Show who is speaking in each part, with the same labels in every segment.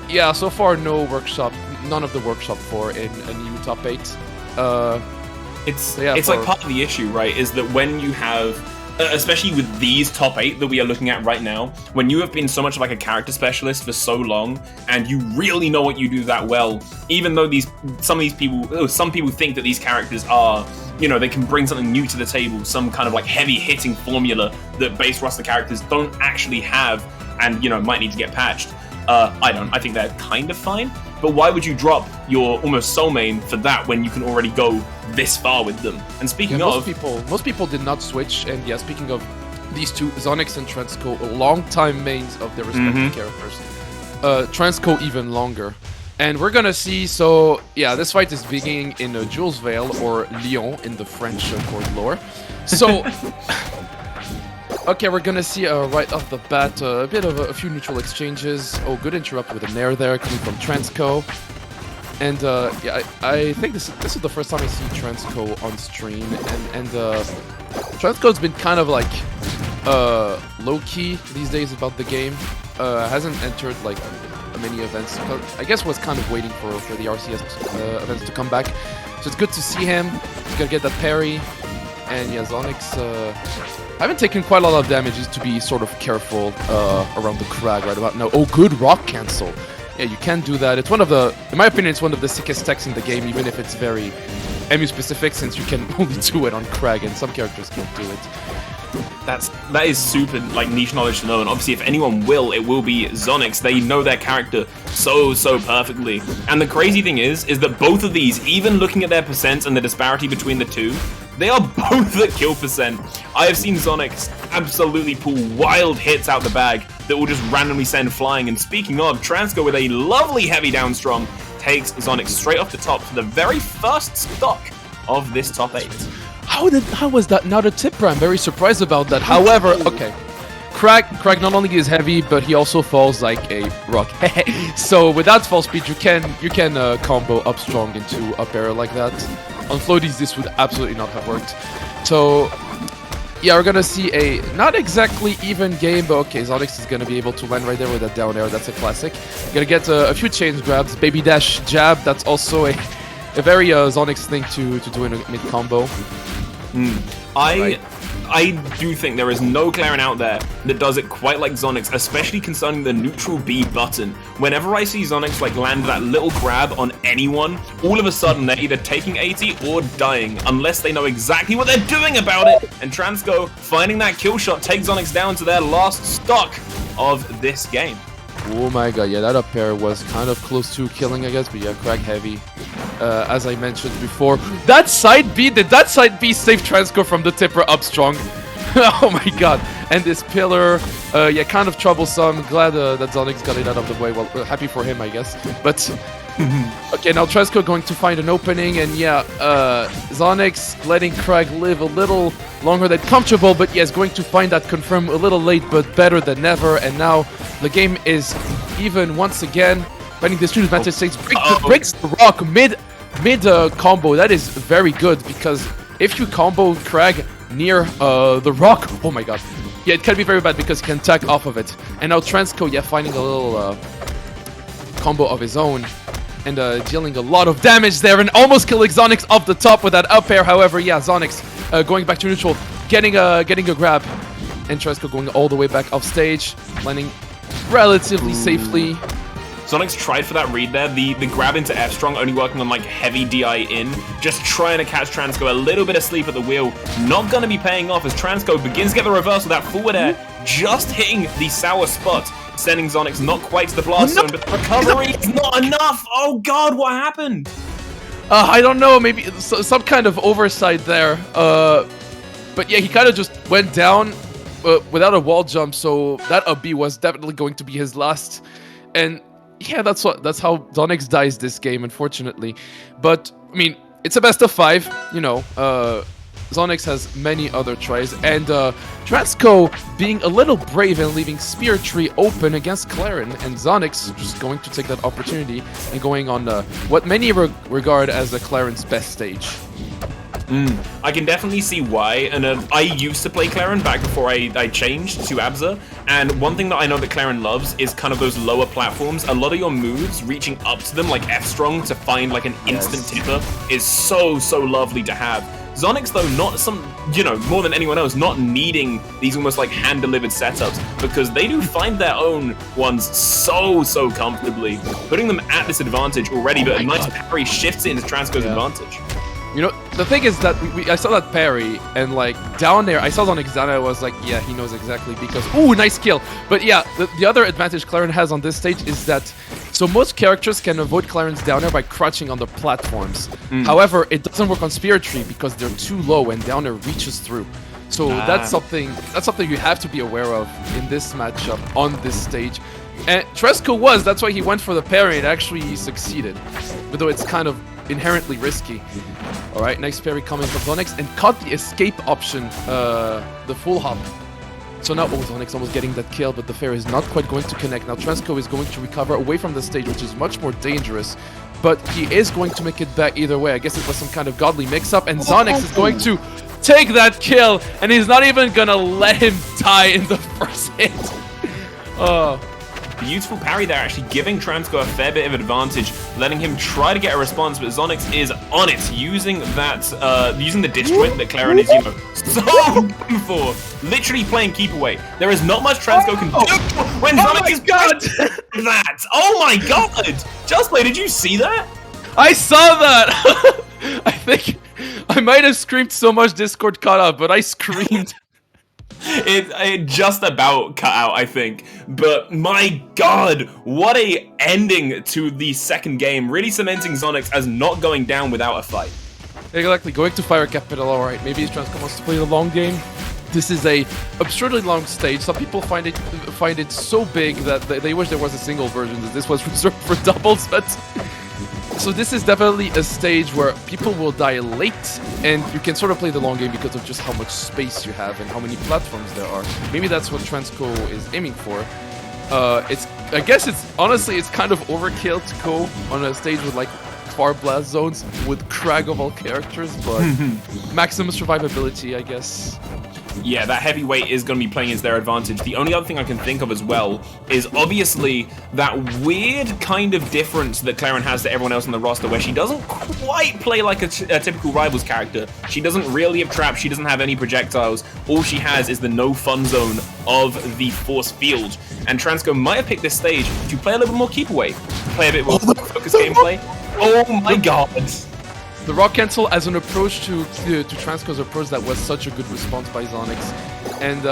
Speaker 1: Yeah, so far no workshop, none of the workshop 4 in a new top 8.
Speaker 2: It's like part of the issue, right? Is that when you have, especially with these top 8 that we are looking at right now, when you have been so much like a character specialist for so long, and you really know what you do that well, even though some people think that these characters are, you know, they can bring something new to the table, some kind of like heavy hitting formula that base roster characters don't actually have, and, you know, might need to get patched. I think they're kind of fine, but why would you drop your almost soul main for that when you can already go this far with them? And speaking of...
Speaker 1: Most people did not switch, and yeah, speaking of these two, Zonyx and Transco, long-time mains of their respective characters. Transco even longer. And we're gonna see, so yeah, this fight is beginning in Jules Vale, or Lyon in the French chord lore. So... Okay, we're gonna see right off the bat a bit of a few neutral exchanges. Oh, good interrupt with an air there coming from Transco. And yeah, I think this is the first time I see Transco on stream, and Transco's been kind of like low-key these days about the game. Hasn't entered like many events. I guess was kind of waiting for the RCS events to come back. So it's good to see him. He's gonna get that parry. And yeah, Zonyx haven't taken quite a lot of damages to be sort of careful around the crag right about now. Oh, good rock cancel. Yeah, you can do that. It's one of the, in my opinion, it's one of the sickest techs in the game, even if it's very MU specific, since you can only do it on crag and some characters can't do it.
Speaker 2: That is super like niche knowledge to know, and obviously if anyone will, it will be Zonyx. They know their character so perfectly. And the crazy thing is that both of these, even looking at their percents and the disparity between the two, they are both at kill percent. I have seen Zonyx absolutely pull wild hits out the bag that will just randomly send flying. And speaking of, Transco with a lovely heavy down strong takes Zonyx straight off the top for the very first stock of this top 8.
Speaker 1: How was that not a tipper? I'm very surprised about that. However, okay. Crag not only is heavy, but he also falls like a rock. So with that fall speed, you can combo up strong into up air like that. On floaties, this would absolutely not have worked. So yeah, we're gonna see a not exactly even game, but okay, Zonyx is gonna be able to land right there with that down air. That's a classic. Gonna get a few chains grabs, baby dash jab. That's also a very Zonyx thing to do in a mid combo.
Speaker 2: I do think there is no Clarin out there that does it quite like Zonyx, especially concerning the neutral B button. Whenever I see Zonyx like land that little grab on anyone, all of a sudden they're either taking 80 or dying, unless they know exactly what they're doing about it. And Transco, finding that kill shot, takes Zonyx down to their last stock of this game.
Speaker 1: Oh my god, yeah, that up air was kind of close to killing, I guess, but yeah, crag heavy. As I mentioned before, that side B, did that side B save Transco from the tipper up strong? Oh my god, and this pillar, yeah, kind of troublesome. Glad that Zonyx got it out of the way. Well, happy for him, I guess. But, okay, now Transco going to find an opening, and yeah, Zonyx letting Crag live a little longer than comfortable, but yeah, is going to find that confirm a little late, but better than never, and now the game is even once again. Finding the student advantage states breaks the rock mid combo. That is very good, because if you combo Crag near the rock, oh my god, yeah, it can be very bad because he can attack off of it. And now Transco, yeah, finding a little combo of his own and dealing a lot of damage there and almost killing Zonyx off the top with that up air. However, yeah, Zonyx going back to neutral, getting a grab, and Transco going all the way back off stage, landing relatively safely.
Speaker 2: Zonyx tried for that read there, the grab into F strong, only working on like heavy DI in, just trying to catch Transco, a little bit asleep at the wheel, not gonna be paying off as Transco begins to get the reversal, that forward air, just hitting the sour spot, sending Zonyx not quite to the blast zone, but the recovery is not enough! Oh god, what happened?
Speaker 1: I don't know, maybe some kind of oversight there, but yeah, he kind of just went down without a wall jump, so that up B was definitely going to be his last, and yeah, that's how Zonyx dies this game, unfortunately. But I mean, it's a best of 5, you know. Zonyx has many other tries, and Transco being a little brave and leaving Spear Tree open against Clarin, and Zonyx just going to take that opportunity and going on what many regard as the Clarin's best stage.
Speaker 2: I can definitely see why, and I used to play Claren back before I changed to Abza, and one thing that I know that Claren loves is kind of those lower platforms. A lot of your moves, reaching up to them like F-Strong to find like an instant tipper is so lovely to have. Zonyx, though, not some, more than anyone else, not needing these almost like hand-delivered setups, because they do find their own ones so comfortably, putting them at this advantage already, but a nice parry shifts it into Transco's advantage.
Speaker 1: The thing is that I saw that parry, and like down there, I saw Zonyx down there, I was like, yeah, he knows exactly, because, ooh, nice kill. But yeah, the other advantage Claren has on this stage is that, so most characters can avoid Claren's down air by crouching on the platforms. However, it doesn't work on Spirit Tree because they're too low and down air reaches through. So that's something you have to be aware of in this matchup on this stage. And Transco that's why he went for the parry, and actually he succeeded. Even though it's kind of inherently risky. Alright, nice parry coming from Zonyx, and caught the escape option, the full hop. So now, Zonyx almost getting that kill, but the fair is not quite going to connect. Now Transco is going to recover away from the stage, which is much more dangerous, but he is going to make it back either way. I guess it was some kind of godly mix-up, and Zonyx is going to take that kill, and he's not even gonna let him die in the first hit.
Speaker 2: Beautiful parry there, actually giving Transco a fair bit of advantage, letting him try to get a response, but Zonyx is on it, using that, using the disjoint that Claren is, so going for, literally playing keep away. There is not much Transco can do when Zonyx is that. Oh my god! Justplay, did you see that?
Speaker 1: I saw that! I think I might have screamed so much Discord cut out, but I screamed.
Speaker 2: It just about cut out, I think. But my god, what a ending to the second game. Really cementing Zonyx as not going down without a fight.
Speaker 1: Exactly, going to Fire Capital, alright. Maybe Transco wants to play the long game. This is a absurdly long stage. Some people find it so big that they wish there was a single version, that this was reserved for doubles, but... So this is definitely a stage where people will die late, and you can sort of play the long game because of just how much space you have and how many platforms there are. Maybe that's what Transco is aiming for. I guess honestly it's kind of overkill to go on a stage with like far blast zones with Crag of all characters, but maximum survivability, I guess.
Speaker 2: Yeah, that heavyweight is going to be playing as their advantage. The only other thing I can think of as well is obviously that weird kind of difference that Claren has to everyone else on the roster, where she doesn't quite play like a typical Rivals character. She doesn't really have traps, she doesn't have any projectiles. All she has is the no fun zone of the force field. And Transco might have picked this stage to play a little bit more keep away, play a bit more focused gameplay. Oh my god!
Speaker 1: The rock cancel as an approach to Transco's approach, that was such a good response by Zonyx. And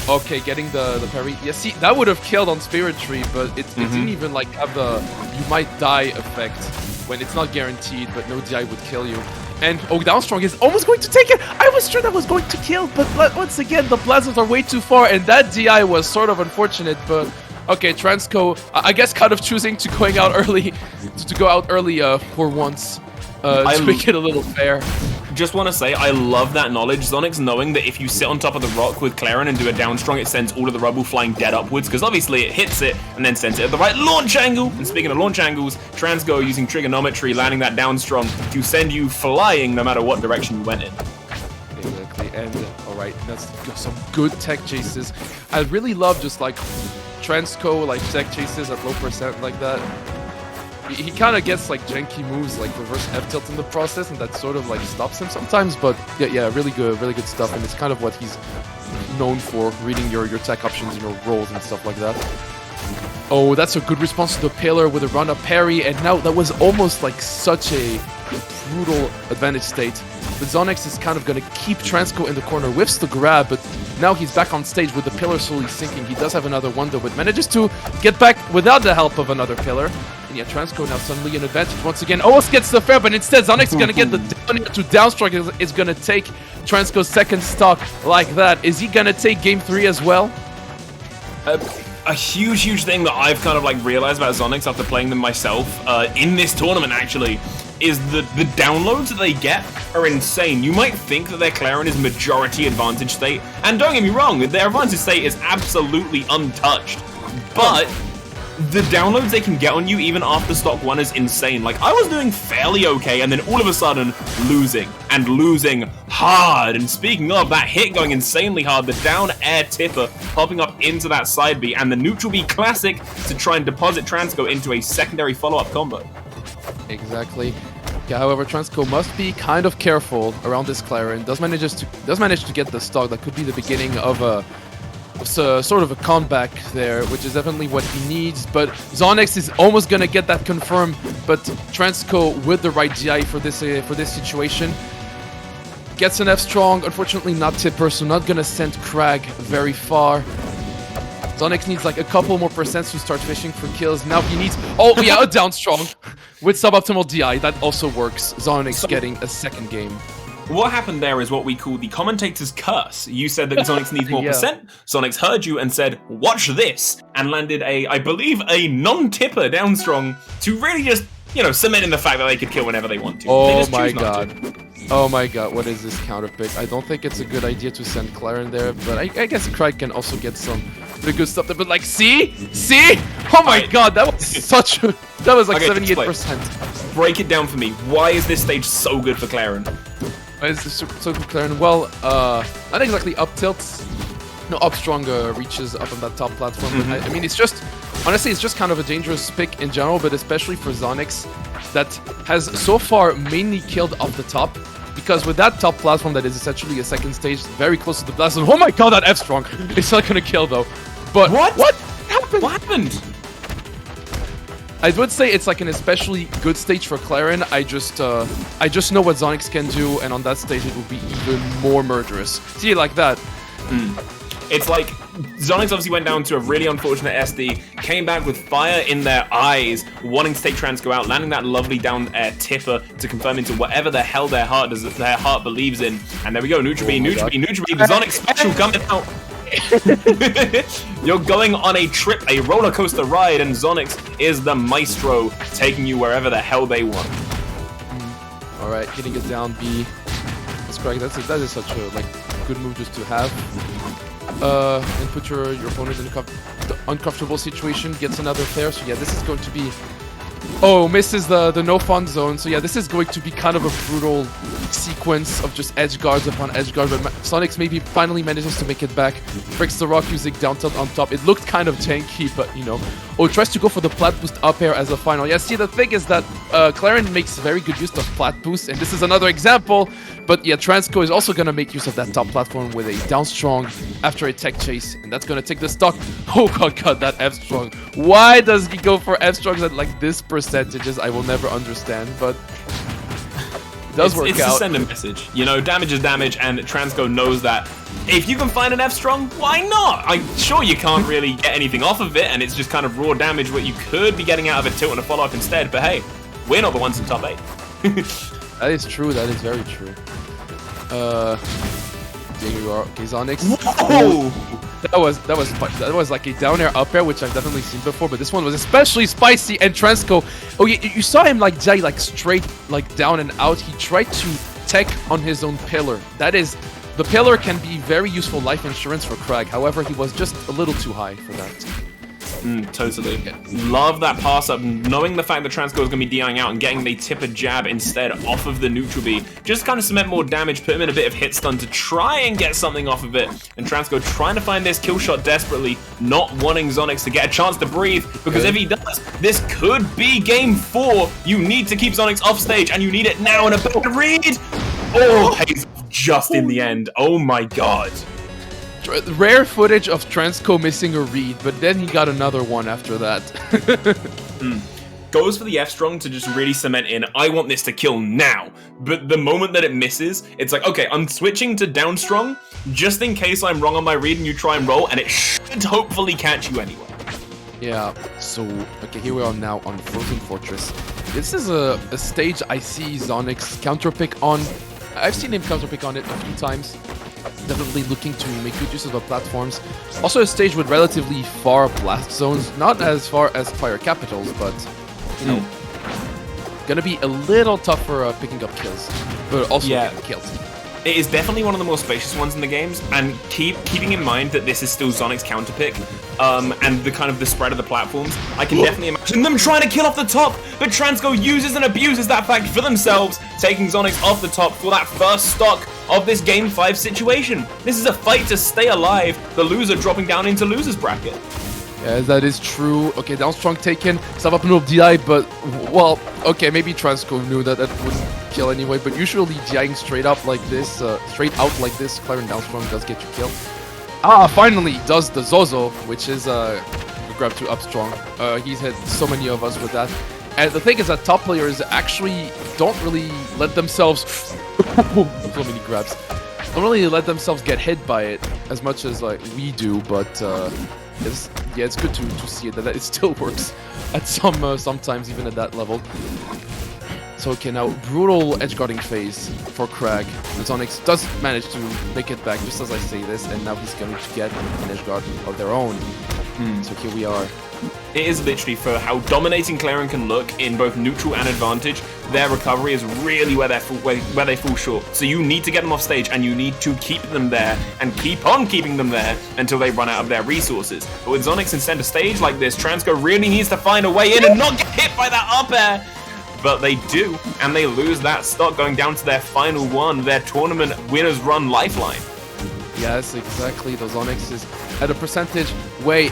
Speaker 1: okay, getting the parry. Yeah, see, that would have killed on Spirit Tree, but it didn't even like have the you might die effect when it's not guaranteed, but no DI would kill you. And Downstrong is almost going to take it. I was sure that was going to kill, but once again the plasmas are way too far, and that DI was sort of unfortunate, but. Okay, Transco, I guess kind of choosing to go out early for once. To make it a little fair.
Speaker 2: Just want to say, I love that knowledge, Zonyx, knowing that if you sit on top of the rock with Claren and do a downstrong, it sends all of the rubble flying dead upwards, because obviously it hits it and then sends it at the right launch angle. And speaking of launch angles, Transco using trigonometry, landing that downstrong to send you flying no matter what direction you went in.
Speaker 1: Exactly, and alright, that's some good tech chases. I really love just like Transco, like tech chases at low percent like that. He kind of gets like janky moves like reverse F tilt in the process, and that sort of like stops him sometimes, but yeah, really good stuff, and it's kind of what he's known for, reading your tech options, your rolls and stuff like that. Oh, that's a good response to the pillar with a run-up parry, and now that was almost like such a brutal advantage state. But Zonyx is kind of going to keep Transco in the corner, whiffs the grab, but now he's back on stage with the pillar slowly sinking. He does have another Wonder, but manages to get back without the help of another pillar. And yeah, Transco now suddenly an advantage once again. Almost gets the fair, but instead Zonyx is going to get the down to downstroke. Is going to take Transco's second stock like that. Is he going to take game 3 as well?
Speaker 2: A huge thing that I've kind of like realized about Zonyx after playing them myself in this tournament actually is the downloads that they get are insane. You might think that their Claren is majority advantage state, and don't get me wrong, their advantage state is absolutely untouched, but the downloads they can get on you even after stock 1 is insane. Like, I was doing fairly okay, and then all of a sudden, losing, and losing hard. And speaking of, that hit going insanely hard, the down air tipper popping up into that side B, and the neutral B classic to try and deposit Transco into a secondary follow-up combo.
Speaker 1: Exactly. Yeah, however, Transco must be kind of careful around this Clarion. Does manage to get the stock. That could be the beginning of a sort of a comeback there, which is definitely what he needs. But Zonyx is almost gonna get that confirmed. But Transco with the right DI for this situation gets an F strong. Unfortunately, not tipper, so not gonna send Crag very far. Zonyx needs like a couple more percents to start fishing for kills. Now he needs, oh yeah, a down strong with suboptimal DI. That also works. Zonyx getting a second game.
Speaker 2: What happened there is what we call the commentator's curse. You said that Zonyx needs more percent. Zonyx heard you and said, watch this, and landed I believe, a non-tipper down strong to really just, you know, cement in the fact that they could kill whenever they want to.
Speaker 1: Oh my god. Oh my god, what is this counter pick? I don't think it's a good idea to send Clarion there, but I guess Craig can also get some pretty good stuff there. But like, see? Oh my god, that was such a... That was like 78%.
Speaker 2: Break it down for me. Why is this stage so good for Clarion?
Speaker 1: Why is this so good for Clarion? Well, not exactly up tilts. No, up strong reaches up on that top platform. I mean, it's just... Honestly, it's just kind of a dangerous pick in general, but especially for Zonyx, that has so far mainly killed off the top. Because with that top platform that is essentially a second stage, very close to the blast zone. Oh my god, that F strong! It's not gonna kill though. But what happened?
Speaker 2: What happened?
Speaker 1: I would say it's like an especially good stage for Clarion. I just know what Zonyx can do, and on that stage it will be even more murderous. See it like that.
Speaker 2: It's like Zonyx obviously went down to a really unfortunate SD, came back with fire in their eyes, wanting to take Transco out, landing that lovely down air tipper to confirm into whatever the hell their heart believes in. And there we go, neutral B, the Zonyx special coming out. You're going on a trip, a roller coaster ride, and Zonyx is the maestro, taking you wherever the hell they want.
Speaker 1: All right, getting it down B. That's correct. That is such a good move just to have. And put your opponent in an uncomfortable situation, gets another flare. So yeah, this is going to be... Oh, misses the no fun zone. So yeah, this is going to be kind of a brutal sequence of just edge guards upon edge guard. But Zonyx maybe finally manages to make it back. Breaks the rock using down tilt on top. It looked kind of tanky, but you know. Oh, tries to go for the plat boost up air as a final. Yeah, see, the thing is that Clarion makes very good use of plat boost, and this is another example. But yeah, Transco is also going to make use of that top platform with a down strong after a tech chase, and that's going to take the stock. Oh god, that F strong. Why does he go for F strongs at like this percentages? I will never understand, but it does work out. It's
Speaker 2: to send a message. You know, damage is damage, and Transco knows that. If you can find an F strong, why not? I'm sure you can't really get anything off of it, and it's just kind of raw damage what you could be getting out of a tilt and a follow-up instead, but hey, we're not the ones in top 8.
Speaker 1: That is true, that is very true. There you are. Okay, Zonyx.
Speaker 2: Whoa!
Speaker 1: That was like a down air up air, which I've definitely seen before, but this one was especially spicy. And Transco, oh, you saw him like jay like straight like down and out. He tried to tech on his own pillar. That is, the pillar can be very useful life insurance for Craig. However, he was just a little too high for that.
Speaker 2: Totally. Love that pass up, knowing the fact that Transco is going to be DIing out and getting the tipper jab instead off of the neutral B. Just kind of cement more damage, put him in a bit of hit stun to try and get something off of it. And Transco trying to find this kill shot desperately, not wanting Zonyx to get a chance to breathe, because if he does, this could be game 4. You need to keep Zonyx off stage, and you need it now in a bad read. Oh, pays just in the end. Oh my god.
Speaker 1: Rare footage of Transco missing a read, but then he got another one after that.
Speaker 2: Goes for the F strong to just really cement in, I want this to kill now. But the moment that it misses, it's like, okay, I'm switching to down strong, just in case I'm wrong on my read and you try and roll, and it should hopefully catch you anyway.
Speaker 1: Yeah, so, okay, here we are now on Frozen Fortress. This is a stage I see Zonyx counterpick on. I've seen him counterpick on it a few times. Definitely looking to make good use of the platforms. Also a stage with relatively far blast zones, not as far as Fire Capitals, but you know, gonna be a little tougher picking up kills, but also getting killed.
Speaker 2: It is definitely one of the more spacious ones in the games, and keeping in mind that this is still Zonyx counterpick, and the kind of the spread of the platforms, I can definitely imagine them trying to kill off the top, but Transco uses and abuses that fact for themselves, taking Zonyx off the top for that first stock of this Game 5 situation. This is a fight to stay alive, the loser dropping down into loser's bracket.
Speaker 1: Yeah, that is true. Okay, down strong taken. Stop up no DI, but, well, okay, maybe Transco knew that wouldn't kill anyway, but usually DIing straight up like this, straight out like this, clearing down strong does get you killed. Finally does the Zozo, which is, grab to up strong. He's had so many of us with that. And the thing is that top players actually don't really let themselves... so many grabs. Don't really let themselves get hit by it as much as, like, we do, but, it's good to see that it still works at sometimes even at that level. So okay, now brutal edgeguarding phase for Crag. Zonyx does manage to make it back just as I say this, and now he's going to get an edgeguard of their own. So here we are.
Speaker 2: It is literally for how dominating Claren can look in both neutral and advantage. Their recovery is really where they fall short. So you need to get them off stage, and you need to keep them there and keep on keeping them there until they run out of their resources. But with Zonyx in center stage like this, Transco really needs to find a way in and not get hit by that up air. But they do, and they lose that stock going down to their final one, their tournament winners run lifeline.
Speaker 1: Yes, exactly. The Zonyx is at a percentage where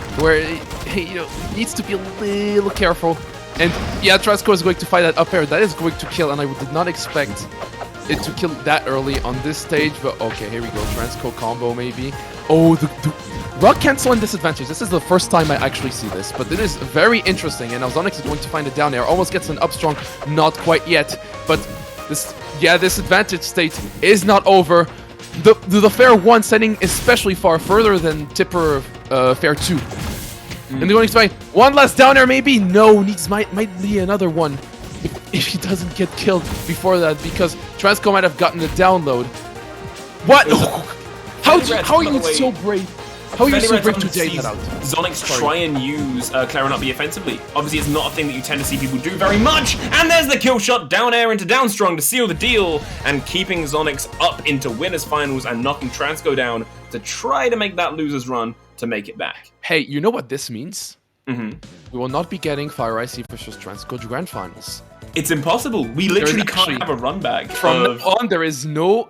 Speaker 1: he needs to be a little careful. And yeah, Transco is going to fight that up air. That is going to kill, and I did not expect it to kill that early on this stage. But okay, here we go. Transco combo maybe. Oh, the rock cancel and disadvantage. This is the first time I actually see this, but it is very interesting. And now Zonyx is going to find it down air. Almost gets an up strong. Not quite yet, but this advantage state is not over. The Fair 1 sending especially far further than Tipper Fair 2. And they're going to find one less down air maybe? No, needs might be another one if he doesn't get killed before that, because Transco might have gotten a download. What? How are you so brave? How are you so brave to take that out?
Speaker 2: Zonyx try and use Claren up B offensively. Obviously, it's not a thing that you tend to see people do very much. And there's the kill shot, down air into down strong to seal the deal, and keeping Zonyx up into winners finals and knocking Transco down to try to make that losers run to make it back.
Speaker 1: Hey, you know what this means? We will not be getting Fire Ice versus Transco Grand Finals.
Speaker 2: It's impossible. We literally can't have a run back.
Speaker 1: From now on, there is no